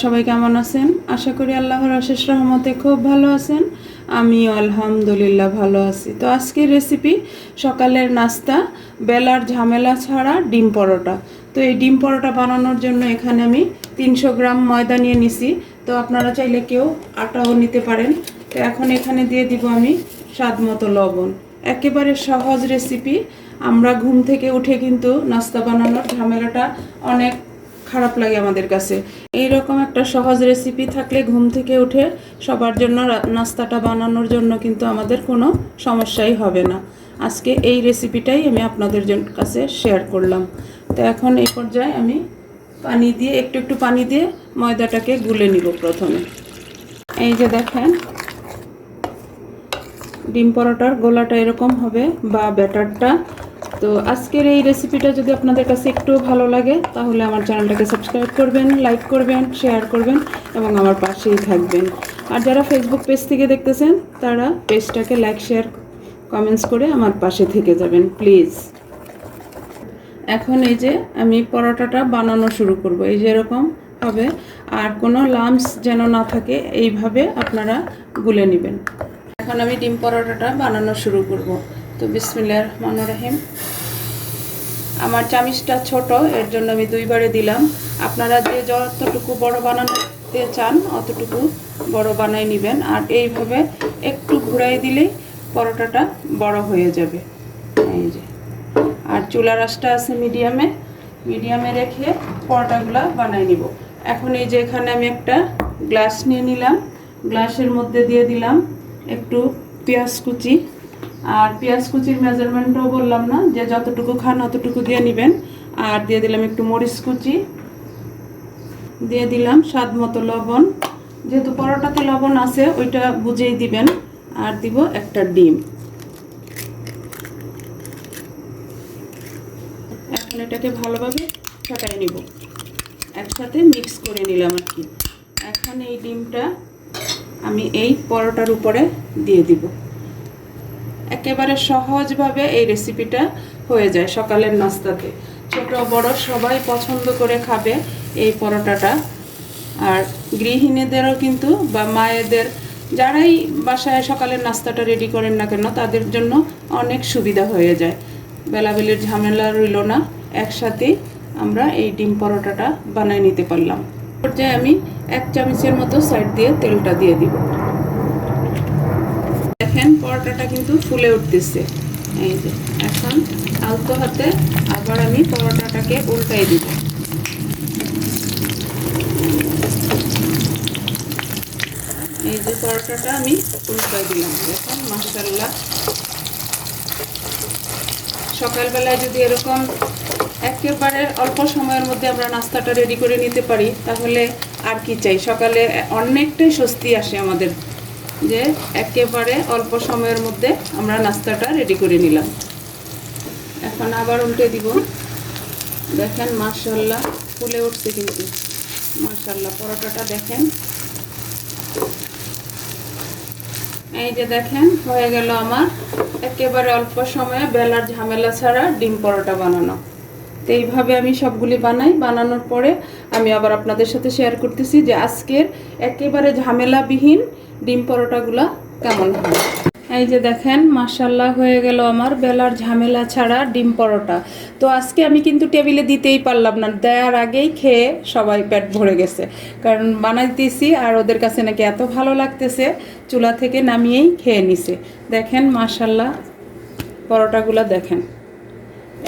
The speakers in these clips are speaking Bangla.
সবাই কেমন আছেন? আশা করি আল্লাহর অশেষ রহমতে খুব ভালো আছেন। আমিও আলহামদুলিল্লাহ ভালো আছি। তো আজকের রেসিপি সকালের নাস্তা, বেলার ঝামেলা ছাড়া ডিম পরোটা। তো এই ডিম পরোটা বানানোর জন্য এখানে আমি 300 গ্রাম ময়দা নিয়ে নিছি। তো আপনারা চাইলে কেউ আটাও নিতে পারেন। তো এখন এখানে দিয়ে দিব আমি স্বাদ মতো লবণ। একেবারে সহজ রেসিপি। আমরা ঘুম থেকে উঠে কিন্তু নাস্তা বানানোর ঝামেলাটা অনেক খারাপ লাগে আমাদের কাছে। এইরকম একটা সহজ রেসিপি থাকলে ঘুম থেকে উঠে সবার জন্য নাস্তাটা বানানোর জন্য কিন্তু আমাদের কোনো সমস্যাই হবে না। আজকে এই রেসিপিটাই আমি আপনাদের কাছে শেয়ার করলাম। তো এখন এই পর্যায়ে আমি পানি দিয়ে একটু পানি দিয়ে ময়দাটাকে গুলে নিব প্রথমে। এই যে দেখেন, ডিম পরোটার গোলাটা এরকম হবে বা ব্যাটারটা। তো আজকের এই রেসিপিটা যদি আপনাদের কাছে একটু ভালো লাগে তাহলে আমার চ্যানেলটাকে সাবস্ক্রাইব করবেন, লাইক করবেন, শেয়ার করবেন এবং আমার পাশেই থাকবেন। আর যারা ফেসবুক পেজ থেকে দেখতেছেন তারা পেজটাকে লাইক, শেয়ার, কমেন্টস করে আমার পাশে থেকে যাবেন প্লিজ। এখন এই যে আমি পরোটাটা বানানো শুরু করব। এই যে এরকম হবে, আর কোনো লাম্পস যেন না থাকে এইভাবে আপনারা গুলে নেবেন। এখন আমি ডিম পরোটাটা বানানো শুরু করব। তো বিসমিল্লাহির রহমানির রহিম। আমার চামিচটা ছোট, এর জন্য আমি 2 বারে দিলাম। আপনারা যে যতটুকু বড় বানাতে চান অতটুকু বড় বানাই নেবেন। আর এইভাবে একটু ঘুরাই দিলেই পরোটাটা বড় হয়ে যাবে। এই যে, আর চুলার আঁচটা আছে মিডিয়ামে রেখে পরোটাগুলো বানাই নিব। এখন এই যে এখানে আমি একটা গ্লাস নিয়ে নিলাম। গ্লাসের মধ্যে দিয়ে দিলাম একটু পেঁয়াজ কুচি। আর পেঁয়াজ কুচির মেজারমেন্টও বললাম না, যে যতটুকু খান অতটুকু দিয়ে নেবেন। আর দিয়ে দিলাম একটু মরিচ কুচি, দিয়ে দিলাম স্বাদ মতো লবণ। যেহেতু পরোটাতে লবণ আছে ওইটা বুঝেই দিবেন। আর দিব একটা ডিম। এখন এটাকে ভালোভাবে ফেটাই নিব, একসাথে মিক্স করে নিলাম আর কি। এখন এই ডিমটা আমি এই পরোটার উপরে দিয়ে দিব। একেবারে সহজভাবে এই রেসিপিটা হয়ে যায় সকালের নাস্তাতে। ছোট বড় সবাই পছন্দ করে খাবে এই পরোটাটা। আর গৃহিণীদেরও কিন্তু বা মায়েদের যারাই বাসায় সকালের নাস্তাটা রেডি করেন না কেন তাদের জন্য অনেক সুবিধা হয়ে যায়। বেলাবেলির ঝামেলা রইল না, একসাথেই আমরা এই ডিম পরোটাটা বানিয়ে নিতে পারলাম। পর্যায়ে আমি 1 চামচের মতো সাইড দিয়ে তেলটা দিয়ে দিব। দেখেন পরোটাটা কিন্তু ফুলে উঠতেছে। এই যে এখন আলতো হাতে আবার আমি পরোটাটাকে উল্টাই দিব। এই যে পরোটাটা আমি উল্টাই দিলাম। দেখুন মাশাআল্লাহ, সকালবেলায় যদি এরকম একেবারে অল্প সময়ের মধ্যে আমরা নাস্তাটা রেডি করে নিতে পারি তাহলে আর কি চাই। সকালে অনেকটাই স্বস্তি আসে আমাদের, যে একেবারে অল্প সময়ের মধ্যে আমরা নাস্তাটা রেডি করে নিলাম। এখন আবার উল্টে দিব। দেখেন মাশাআল্লাহ ফুলে উঠছে কিন্তু। মাশাআল্লাহ পরোটাটা দেখেন। এই যে দেখেন হয়ে গেল আমার একেবারে অল্প সময়ে বেলার ঝামেলা ছাড়া ডিম পরোটা বানানো। তো এইভাবে আমি সবগুলি বানানোর পরে আমি আবার আপনাদের সাথে শেয়ার করতেছি যে আজকের একেবারে ঝামেলাবিহীন ডিম পরোটাগুলো কেমন হয়। এই যে দেখেন মাশাআল্লাহ হয়ে গেল আমার বেলার ঝামেলা ছাড়া ডিম পরোটা। তো আজকে আমি কিন্তু টেবিলে দিতেই পারলাম না, দেওয়ার আগেই খেয়ে সবাই পেট ভরে গেছে। কারণ বানাইতেছি আর ওদের কাছে নাকি এত ভালো লাগতেছে, চুলা থেকে নামিয়েই খেয়ে নিছে। দেখেন মাশাআল্লাহ পরোটাগুলো দেখেন।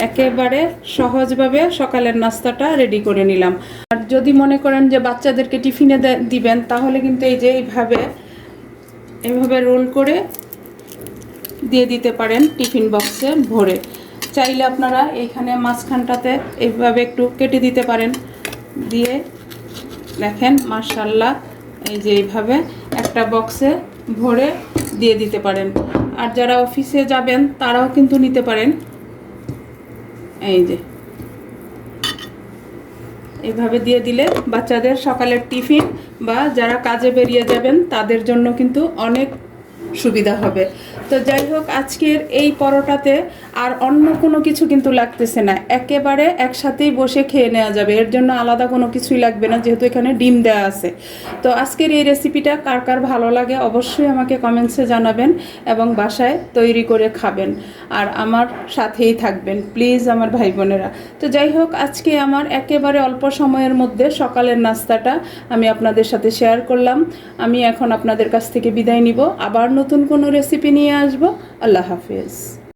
একেবারে সহজভাবে সকালের নাস্তাটা রেডি করে নিলাম। আর যদি মনে করেন যে বাচ্চাদেরকে টিফিনে দিবেন তাহলে কিন্তু এই যে এইভাবে রোল করে দিয়ে দিতে পারেন টিফিন বক্সে ভরে। চাইলে আপনারা এইখানে মাঝখানটাতে এইভাবে একটু কেটে দিতে পারেন। দিয়ে দেখেন মাশাআল্লাহ এই যে এইভাবে একটা বক্সে ভরে দিয়ে দিতে পারেন। আর যারা অফিসে যাবেন তারাও কিন্তু নিতে পারেন। এই যে এইভাবে দিয়ে দিলে বাচ্চাদের সকালের টিফিন বা যারা কাজে বেরিয়ে যাবেন তাদের জন্য কিন্তু অনেক সুবিধা হবে। তো তো যাই হোক, আজকের এই পরোটাতে আর অন্য কোনো কিছু কিন্তু লাগতেছে না, একেবারে একসাথেই বসে খেয়ে নেওয়া যাবে। এর জন্য আলাদা কোনো কিছুই লাগবে না, যেহেতু এখানে ডিম দেওয়া আছে। তো আজকের এই রেসিপিটা কার কার ভালো লাগে অবশ্যই আমাকে কমেন্টসে জানাবেন এবং বাসায় তৈরি করে খাবেন, আর আমার সাথেই থাকবেন প্লিজ আমার ভাই বোনেরা। তো যাই হোক, আজকে আমার একেবারে অল্প সময়ের মধ্যে সকালের নাস্তাটা আমি আপনাদের সাথে শেয়ার করলাম। আমি এখন আপনাদের কাছ থেকে বিদায় নিব, আবার নতুন কোনো রেসিপি নিয়ে আসবো। আল্লাহ হাফেজ।